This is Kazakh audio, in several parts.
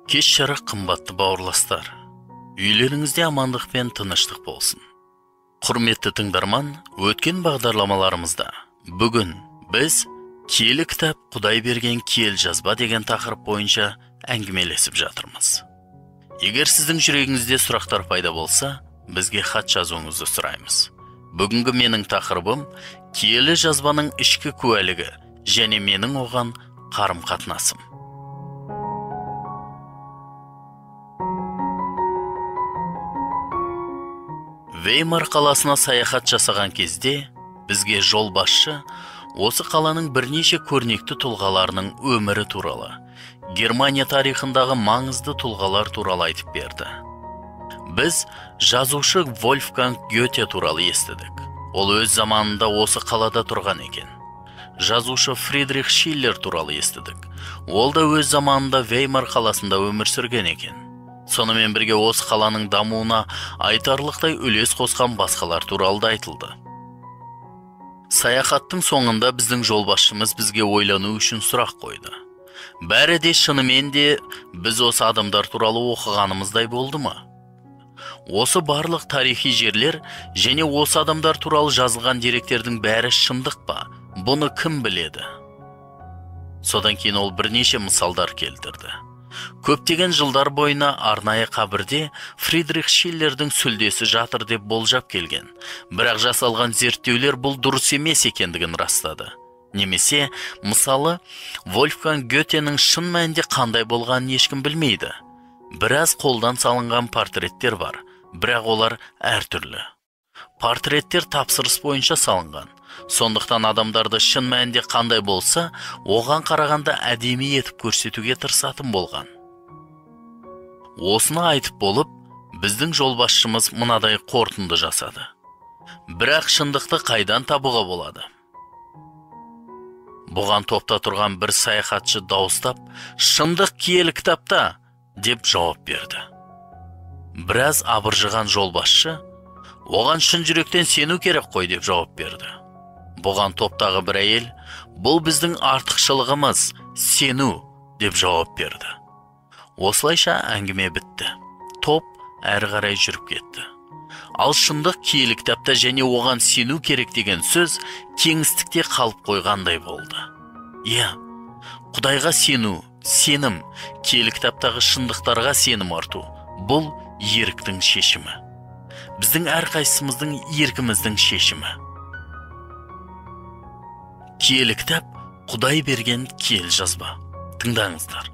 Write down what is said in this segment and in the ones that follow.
Кеш жарық қымбатты бауырластар. Үйлеріңізде амандық пен тыныштық болсын. Құрметті тыңдарман, өткен бағдарламаларымызда бүгін біз киелі кітап Құдай берген киелі жазба деген тақырып бойынша әңгімелесіп жатырмыз. Егер сіздің жүрегіңізде сұрақтар пайда болса, бізге хат жазуыңызды сұраймыз. Бүгінгі менің тақырыбым киелі жазбаның ішкі куәлігі және менің оған қарым-қатынасым. Веймар қаласына саяхат жасаған кезде бізге жолбасшы осы қаланың бірнеше көрнекті тұлғаларының өмірі туралы, Германия тарихындағы маңызды тұлғалар туралы айтып берді. Біз жазушы Вольфганг Гете туралы естідік. Ол өз заманында осы қалада тұрған екен. Жазушы Фридрих Шиллер туралы естідік. Ол да өз заманында Веймар қаласында өмір сүрген екен. Сонымен бірге осы қаланың дамуына айтарлықтай үлес қосқан басқалар туралы да айтылды. Саяхаттың соңында біздің жолбасшымыз бізге ойлану үшін сұрақ қойды. Бәрі де шынымен де біз осы адамдар туралы оқығанымыздай болды ма? Осы барлық тарихи жерлер және осы адамдар туралы жазылған деректердің бәрі шындық па? Бұны кім біледі? Содан кейін ол бірнеше мысалдар келтірді. Көптеген жылдар бойына арнайы қабірде Фридрих Шиллердің сүлдесі жатыр деп болжап келген. Бірақ жасалған зерттеулер бұл дұрыс емес екендігін растады. Немесе, мысалы, Вольфганг Гетенің шын мәнінде қандай болғанын ешкім білмейді. Біраз қолдан салынған портреттер бар, бірақ олар әртүрлі. Портреттер тапсырыс бойынша салынған. Сондықтан адамдарды шын мәнінде қандай болса, оған қарағанда әдемі етіп көрсетуге тырысатын болған. Осыны айтып болып, біздің жолбасшымыз мынадай қорытынды жасады. Бірақ шындықты қайдан табуға болады? Бұған топта тұрған бір саяхатшы дауыстап, «Шындық киелі кітапта!» деп жауап берді. Біраз абыржыған жолбасшы, «Оған шын жүректен сену керек қой» деп жауап берді. Бұған топтағы бір әйел, «Бұл біздің артықшылығымыз, сену» деп жауап берді. Осылайша әңгіме бітті. Топ әрі қарай жүріп кетті. Ал шындық киелі кітапта және оған сену керек деген сөз кеңістікте қалып қойғандай болды. Иә, Құдайға сену, сенім, киелі кітаптағы шындықтарға сенім арту, бұл еріктің шешімі. Біздің әрқайсымыздың еркіміздің шешімі. Киелі кітап Құдай берген киелі жазба. Тыңдаңыздар.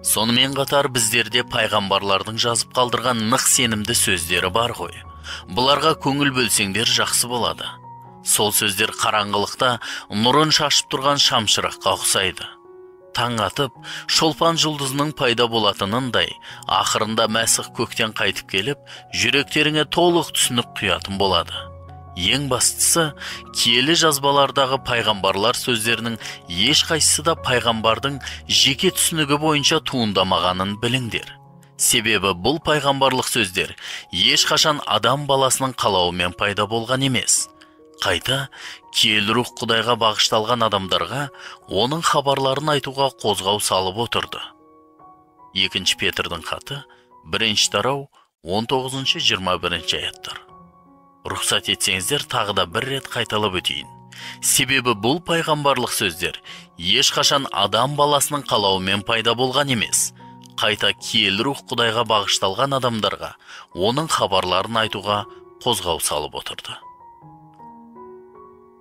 Сонымен қатар біздерде пайғамбарлардың жазып қалдырған нық сенімді сөздері бар ғой. Бұларға көңіл бөлсеңдер жақсы болады. Сол сөздер қараңғылықта нұрын шашып тұрған шамшыраққа ұқсайды. Таң атып, шолпан жұлдызының пайда болатынындай, ақырында Мәсіх көктен қайтып келіп, жүректеріңе толық түсінік құятын болады. Ең бастысы, киелі жазбалардағы пайғамбарлар сөздерінің ешқайсысы да пайғамбардың жеке түсінігі бойынша туындамағанын біліңдер. Себебі бұл пайғамбарлық сөздер ешқашан адам баласының қалауымен пайда болған емес. Қайта, киелі рух Құдайға бағышталған адамдарға оның хабарларын айтуға қозғау салып отырды. 2 Петрдің хаты, 1 тарау, 19-21 аяттар. Рұқсат етсеңіздер тағы да бір рет қайталап өтейін. Себебі бұл пайғамбарлық сөздер ешқашан адам баласының қалауымен пайда болған емес. Қайта киелі рух Құдайға бағышталған адамдарға оның хабарларын айтуға қозғау салып отырды.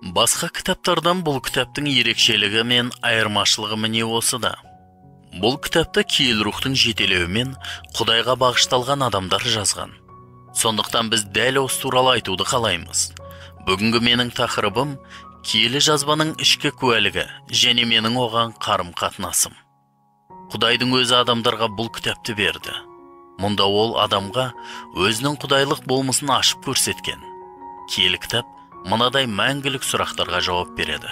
Басқа кітаптардан бұл кітаптың ерекшелігі мен айырмашылығы міне осыда. Бұл кітапта киелі рухтың жетелеуімен Құдайға бағышталған адамдар жазған. Сондықтан біз дәл осы туралы айтуды қалаймыз. Бүгінгі менің тақырыбым киелі жазбаның ішкі куәлігі және менің оған қарым-қатынасым. Құдайдың өзі адамдарға бұл кітапты берді. Мұнда ол адамға өзінің құдайлық болмысын ашып көрсеткен. Киелі кітап мынадай мәңгілік сұрақтарға жауап береді.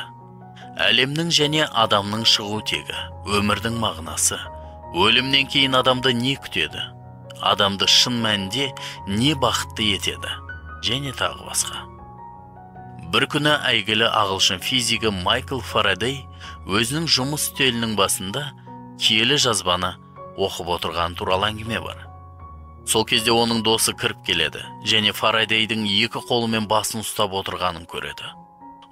Әлемнің және адамның шығу тегі, өмірдің мағынасы, өлімнен кейін адамды не күтеді? Адамды шын мәнінде не бақытты етеді, және тағы басқа. Бір күні әйгілі ағылшын физигі Майкл Фарадей өзінің жұмыс үстелінің басында киелі жазбаны оқып отырған туралы әңгіме бар. Сол кезде оның досы кіріп келеді, және Фарадейдің екі қолымен басын ұстап отырғанын көреді.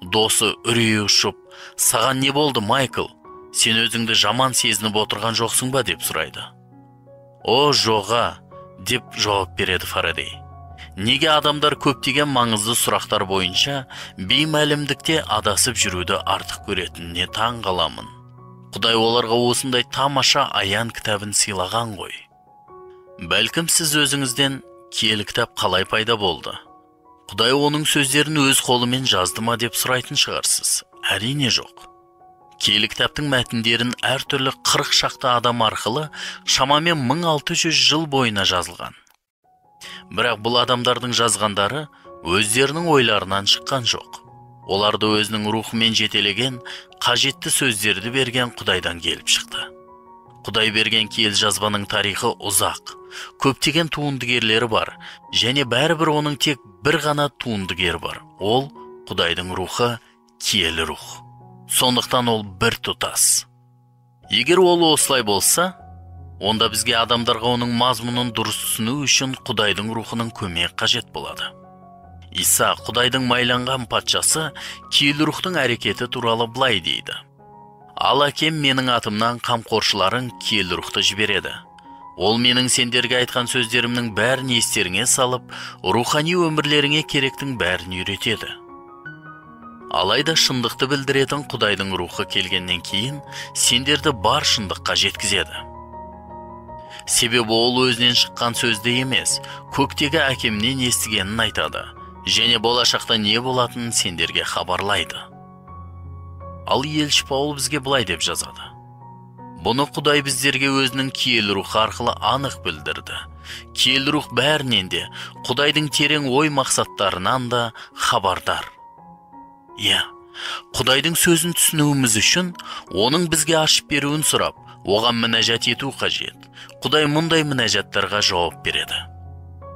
Досы үрейі ұшып, «Саған не болды, Майкл? Сен өзіңді жаман сезініп отырған жоқсың ба?» деп сұрайды. «О, жоға», деп жауап береді Фарадей. «Неге адамдар көптеген маңызды сұрақтар бойынша беймәлімдікте адасып жүруді артық көретініне таң қаламын. Құдай оларға осындай тамаша аян кітабын сыйлаған ғой. Бәлкім сіз өзіңізден киелі кітап қалай пайда болды? Құдай оның сөздерін өз қолымен жазды ма деп сұрайтын шығарсыз. Әрине жоқ. Киелі кітаптың мәтіндерін әртүрлі 40 шақты адам арқылы шамамен 1600 жыл бойына жазылған. Бірақ бұл адамдардың жазғандары өздерінің ойларынан шыққан жоқ. Оларды өзінің рухымен жетелеген, қажетті сөздерді берген Құдайдан келіп шықты. Құдай берген киелі жазбаның тарихы ұзақ, көптеген туындыгерлері бар, және бәрібір оның тек бір ғана туындыгер бар. Ол Құдайдың рухы, киелі рух. Сондықтан ол бір тұтас. Егер ол осылай болса, онда бізге адамдарға оның мазмұнын дұрыс түсіну үшін Құдайдың рухының көмек қажет болады. Иса, Құдайдың майланған патшасы, киелі рухтың әрекеті туралы былай дейді: «Ал әкем менің атымнан қамқоршыларын киелі рухты жібереді. Ол менің сендерге айтқан сөздерімнің бәрін естеріңе салып, рухани өмірлеріңе керектің бәрін үйретеді». Алайда шындықты білдіретін Құдайдың рухы келгеннен кейін сендерді бар шындыққа жеткізеді. Себебі ол өзінен шыққан сөзді емес, көктегі әкемнен естігенін айтады, және болашақта не болатынын сендерге хабарлайды. Ал елші Паул бізге былай деп жазады: «Бұны Құдай біздерге өзінің киелі рухы арқылы анық білдірді. Киелі рух бәрінен де, Құдайдың терең ой мақсаттарынан да хабардар». Құдайдың сөзін түсінуіміз үшін оның бізге ашып беруін сұрап, оған мінәжат ету қажет. Құдай мұндай мінәжаттарға жауап береді.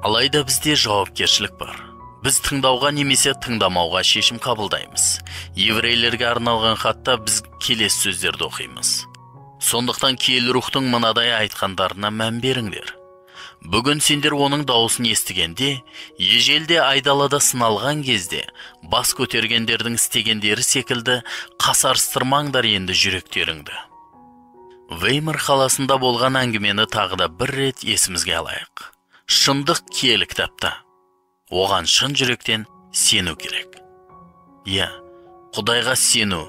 Алайда бізде жауапкершілік бар. Біз тыңдауға немесе тыңдамауға шешім қабылдаймыз. Еврейлерге арналған хатта біз келесі сөздерді оқимыз: «Сондықтан киелі рухтың мынадай айтқандарына мән беріңдер. Бүгін сендер оның дауысын естігенде, ежелде айдалада сыналған кезде, бас көтергендердің істегендері секілді қасарыстырмаңдар енді жүректеріңді». Веймар қаласында болған әңгімені тағы да бір рет есімізге алайық. Шындық киелі кітапта. Оған шын жүректен сену керек. Құдайға сену,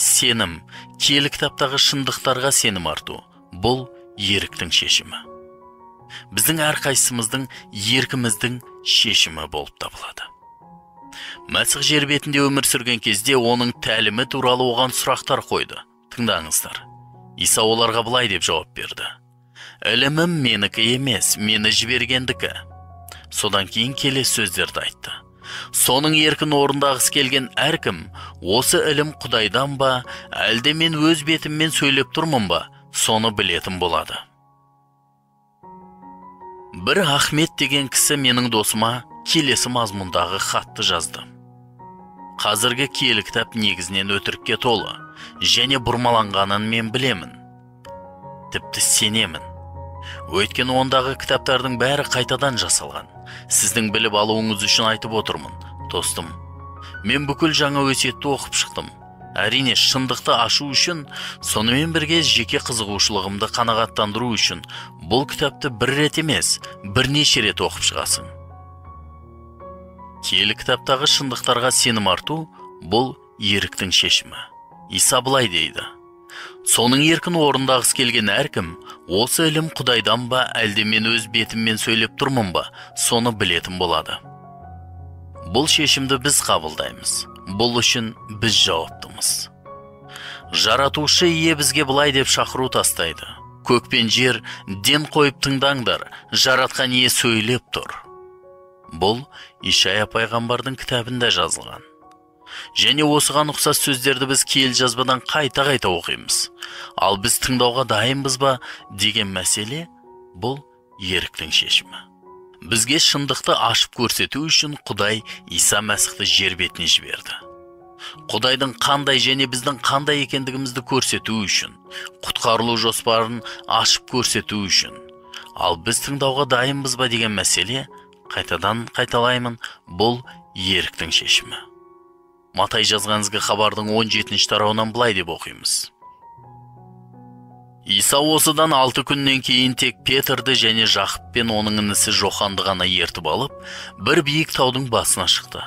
сенім, киелі кітаптағы шындықтарға сенім арту, бұл еріктің шешімі. Біздің әрқайсымыздың еркіміздің шешімі болып табылады. Мәсіх жер бетінде өмір сүрген кезде оның тәлімі туралы оған сұрақтар қойды. Тыңдаңыздар. Иса оларға былай деп жауап берді: «Ілімім менікі емес, мені жібергендікі». Содан кейін келесі сөздерді айтты: «Соның еркін орындағысы келген әркім, осы ілім Құдайдан ба, әлде мен өз бетіммен сөйлеп тұрмын ба, соны білетін болады». Бір Ахмет деген кісі менің досыма келесі мазмұндағы хатты жазды: «Қазіргі киелі кітап негізінен өтірікке толы, және бұрмаланғанын мен білемін. Тіпті сенемін. Өйткені ондағы кітаптардың бәрі қайтадан жасалған. Сіздің біліп алуыңыз үшін айтып отырмын, достым. Мен бүкіл жаңа өсиетті оқып шықтым. Әрине, шындықты ашу үшін, сонымен бірге жеке қызығушылығымды қанағаттандыру үшін, бұл кітапты бір рет емес, бірнеше рет оқып шығасың». Киелі кітаптағы шындықтарға сенім арту, бұл еріктің шешімі. Иса былай дейді: «Соның еркін орындағысы келген әркім, осы ілім Құдайдан ба, әлде мен өз бетіммен сөйлеп тұрмын ба, соны білетін болады». Бұл шешімді біз қабылдаймыз. Бұл үшін біз жауаптымыз. Жаратушы ие бізге былай деп шақыру тастайды: «Көк пен жер, ден қойып тыңдаңдар, жаратқан ие сөйлеп тұр». Бұл Ишая пайғамбардың кітабында жазылған. Және осыған ұқсас сөздерді біз киелі жазбадан қайта-қайта оқимыз. Ал біз тыңдауға дайынбыз ба деген мәселе, бұл еріктің шешімі. Бізге шындықты ашып көрсету үшін Құдай Иса Мәсіхті жер бетіне жіберді. Құдайдың қандай және біздің қандай екендігімізді көрсету үшін, құтқарылу жоспарын ашып көрсету үшін. Ал біз тыңдауға дайынбыз ба деген мәселе, қайтадан қайталаймын, бұл еріктің шешімі. Матай жазған ізгі хабардың 17-ші тарауынан былай деп оқимыз. Иса осыдан 6 күннен кейін тек Петрді және Жақып пен оның інісі Жоханды ғана ертіп алып, бір биік таудың басына шықты.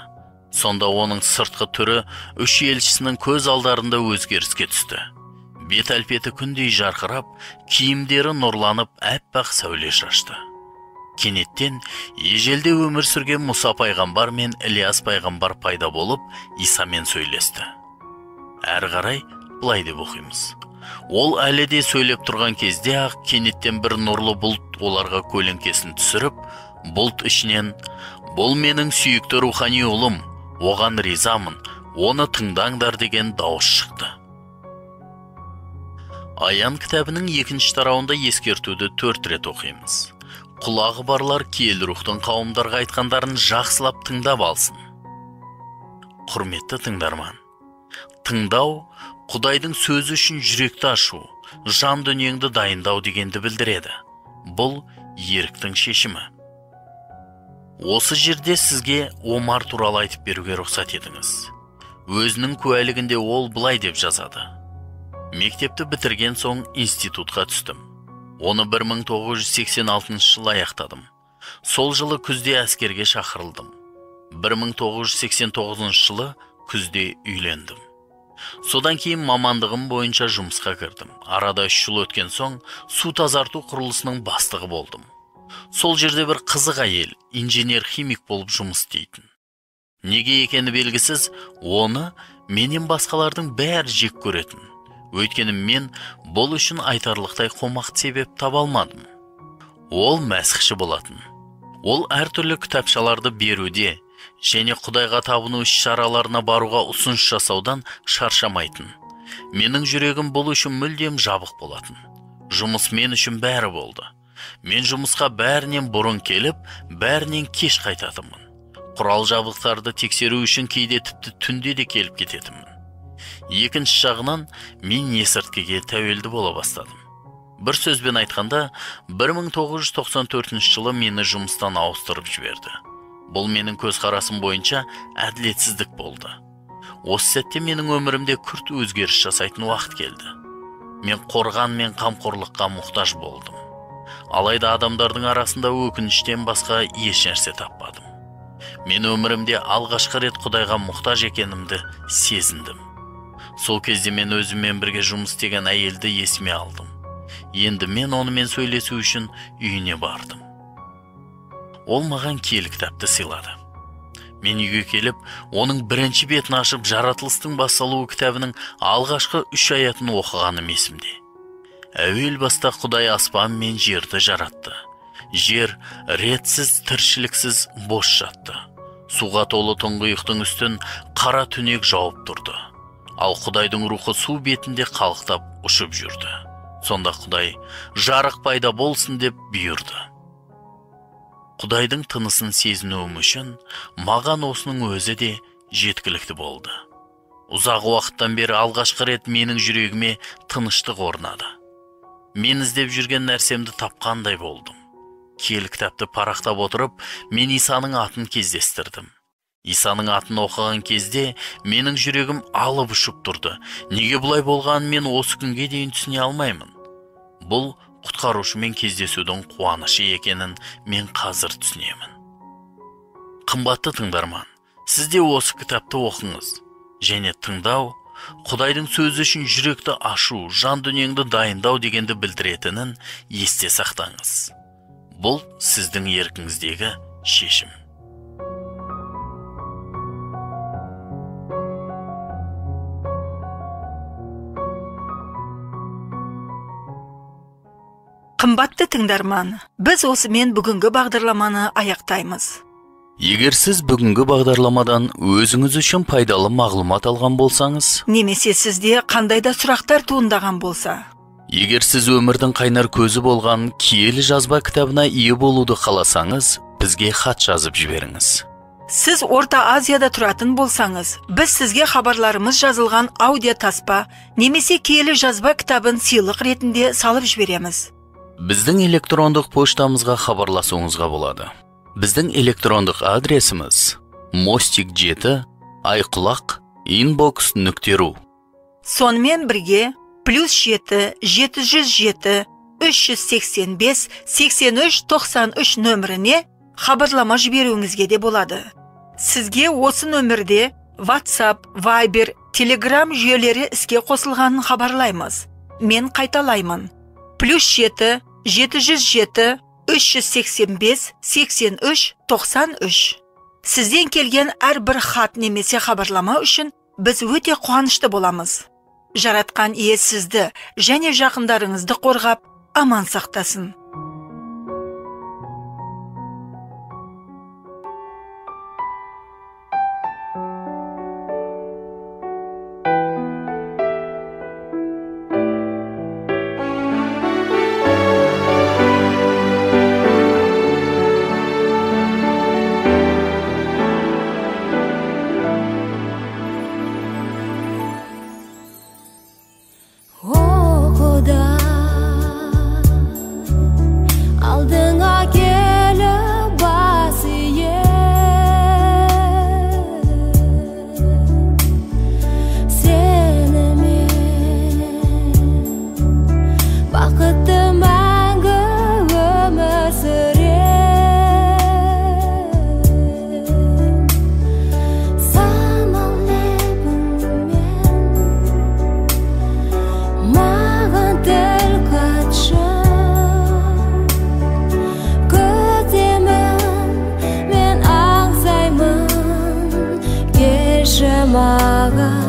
Сонда оның сыртқы түрі 3 елшісінің көз алдарында өзгеріске түсті. Бет әлпеті күндей жарқырап, киімдері нұрланып, әппақ сәуле шашты. Кенеттен ежелде өмір сүрген Мұса пайғамбар мен Ілияс пайғамбар пайда болып, Исамен сөйлесті. Әрі қарай былай деп оқимыз. Ол әлі де сөйлеп тұрған кезде ақ кенеттен бір нұрлы бұлт оларға көлеңкесін түсіріп, бұлт ішінен «Бұл менің сүйікті рухани ұлым, оған ризамын, оны тыңдаңдар» деген дауыс шықты. Аян кітабының 2-ші тарауында ескертуді 4 рет оқимыз. Құлағы барлар киелі рухтың қауымдарға айтқандарын жақсылап тыңдап алсын. Құрметті тыңдарман, тыңдау Құдайдың сөзі үшін жүректі ашу, жан дүниеңді дайындау дегенді білдіреді. Бұл еріктің шешімі. Осы жерде сізге Омар туралы айтып беруге рұқсат етіңіз. Өзінің куәлігінде ол былай деп жазады. Мектепті бітірген соң институтқа түстім. Оны 1986 жылы аяқтадым. Сол жылы күзде әскерге шақырылдым. 1989 жылы күзде үйлендім. Содан кейін мамандығым бойынша жұмысқа кірдім. Арада 3 жыл өткен соң су тазарту құрылысының бастығы болдым. Сол жерде бір қызық әйел, инженер-химик болып жұмыс істейтін. Неге екені белгісіз, оны менен басқалардың бәрі жек көретін. Өйткені мен бұл үшін айтарлықтай қомақты себеп таба алмадым. Ол мәсіхші болатын. Ол әртүрлі кітапшаларды беруде және Құдайға табыну іс-шараларына баруға ұсыныс жасаудан шаршамайтын. Менің жүрегім бұл үшін мүлдем жабық болатын. Жұмыс мен үшін бәрі болды. Мен жұмысқа бәрінен бұрын келіп, бәрінен кеш қайтатынмын. Құрал жабдықтарды тексеру үшін кейде тіпті түнде де келіп кететінмін. Екінші жағынан мен есірткіге тәуелді бола бастадым. Бір сөзбен айтқанда, 1994 жылы мені жұмыстан ауыстырып жіберді. Бұл менің көзқарасым бойынша әділетсіздік болды. Осы сәтте менің өмірімде күрт өзгеріс жасайтын уақыт келді. Мен қорған мен қамқорлыққа мұқтаж болдым. Алайда адамдардың арасында өкініштен басқа еш нәрсе таппадым. Мен өмірімде алғашқы рет Құдайға мұқтаж екенімді сезіндім. Сол кезде мен өзіммен бірге жұмыс істеген әйелді есіме алдым. Енді мен онымен сөйлесу үшін үйіне бардым. Ол маған киелі кітапты сыйлады. Мен үйге келіп, оның бірінші бетін ашып, жаратылыстың басталуы кітабының алғашқы 3 аятын оқығаным есімде. Әуел баста Құдай аспан мен жерді жаратты. Жер ретсіз, тіршіліксіз бос жатты. Суға толы тұңғиықтың үстін қара түнек жауып тұрды. Ал Құдайдың рухы су бетінде қалықтап ұшып жүрді. Сонда Құдай жарық пайда болсын деп бұйырды. Құдайдың тынысын сезінуім үшін маған осының өзі де жеткілікті болды. Ұзақ уақыттан бері алғашқы рет менің жүрегіме тыныштық орнады. Мен іздеп жүрген нәрсемді тапқандай болдым. Киелі кітапты парақтап отырып, мен Исаның атын кездестірдім. Исаның атын оқыған кезде менің жүрегім алып ұшып тұрды. Неге бұлай болғанын мен осы күнге дейін түсіне алмаймын. Бұл құтқарушымен кездесудің қуанышы екенін мен қазір түсінемін. Қымбатты тыңдарман, сіз де осы кітапты оқыңыз. Және тыңдау, Құдайдың сөзі үшін жүректі ашу, жан дүниеңді дайындау дегенді білдіретінін есте сақтаңыз. Бұл сіздің еркіңіздегі шешім. Қымбатты тыңдарман, біз осымен бүгінгі бағдарламаны аяқтаймыз. Егер сіз бүгінгі бағдарламадан өзіңіз үшін пайдалы мағлұмат алған болсаңыз, немесе сізде қандай да сұрақтар туындаған болса, егер сіз өмірдің қайнар көзі болған киелі жазба кітабына ие болуды қаласаңыз, бізге хат жазып жіберіңіз. Siz Orta Aziyada turатын болсаңыз, biz sizge xabarlarımız жазылған audio taspa немесе kiyeli жазба kitabın siyliq retinde salып жібереміз. Bizning elektrondық pochtamizga xabarlashuingizga bo'ladi. Bizning elektrondық adresimiz mostik7@inbox.ru. Sonmen birge +7 707 385 83 93 nömrine xabarlama жіберуіңізге де болады. Sizge осы nömrde WhatsApp, Viber, Telegram жүйелері іске қосылғанын xabarlaymiz. Men qaytalayman. +7 707 385 83 93. Sizden kelgen әр бір xat немесе xabarlama үшін biz өте қуанышты боламыз. Жаратқан ие сізді және жақындарыңызды қорғап, аман сақтасын. Maga